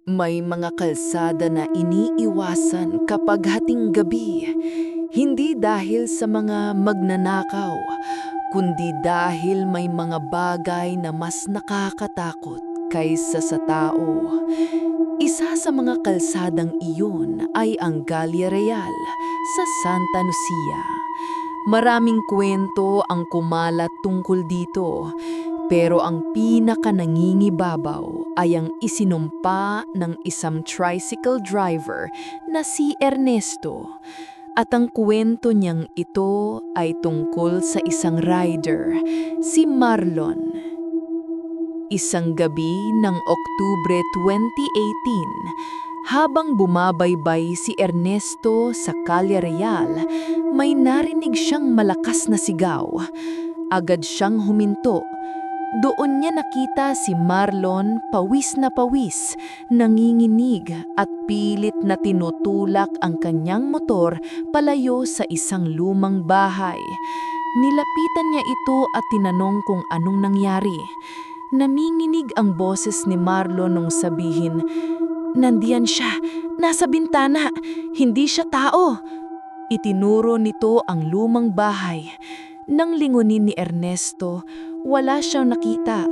May mga kalsada na iniiwasan kapag hating gabi, hindi dahil sa mga magnanakaw, kundi dahil may mga bagay na mas nakakatakot kaysa sa tao. Isa sa mga kalsadang iyon ay ang Gallia Real sa Santa Lucia. Maraming kwento ang kumalat tungkol dito, pero ang pinaka-nangingibabaw ay ang isinumpa ng isang tricycle driver na si Ernesto. At ang kwento niyang ito ay tungkol sa isang rider, si Marlon. Isang gabi ng Oktubre 2018, habang bumabaybay si Ernesto sa Calle Real, may narinig siyang malakas na sigaw. Agad siyang huminto. Doon niya nakita si Marlon pawis, nanginginig at pilit na tinutulak ang kanyang motor palayo sa isang lumang bahay. Nilapitan niya ito at tinanong kung anong nangyari. Naminginig ang boses ni Marlon nung sabihin, "Nandiyan siya, nasa bintana, hindi siya tao." Itinuro nito ang lumang bahay. Nang lingunin ni Ernesto, wala siyang nakita,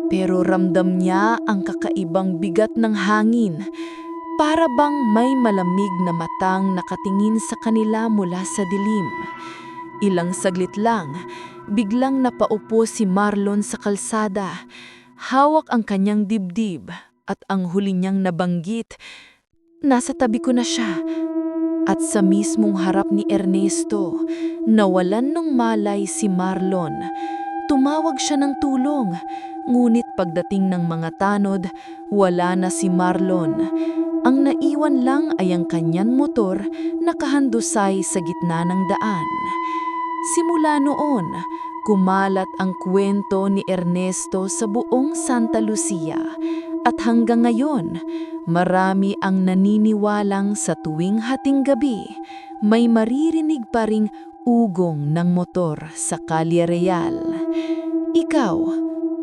pero ramdam niya ang kakaibang bigat ng hangin. Para bang may malamig na matang nakatingin sa kanila mula sa dilim. Ilang saglit lang, biglang napaupo si Marlon sa kalsada. Hawak ang kanyang dibdib at ang huli niyang nabanggit, "Nasa tabi ko na siya." At sa mismong harap ni Ernesto, nawalan ng malay si Marlon. Tumawag siya ng tulong, ngunit pagdating ng mga tanod, wala na si Marlon. Ang naiwan lang ay ang kanyang motor na nakahandusay sa gitna ng daan. Simula noon, kumalat ang kwento ni Ernesto sa buong Santa Lucia. At hanggang ngayon, marami ang naniniwalang sa tuwing hating gabi, may maririnig pa ring ugong ng motor sa Calle Real. Ikaw,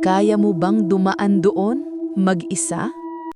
kaya mo bang dumaan doon mag-isa?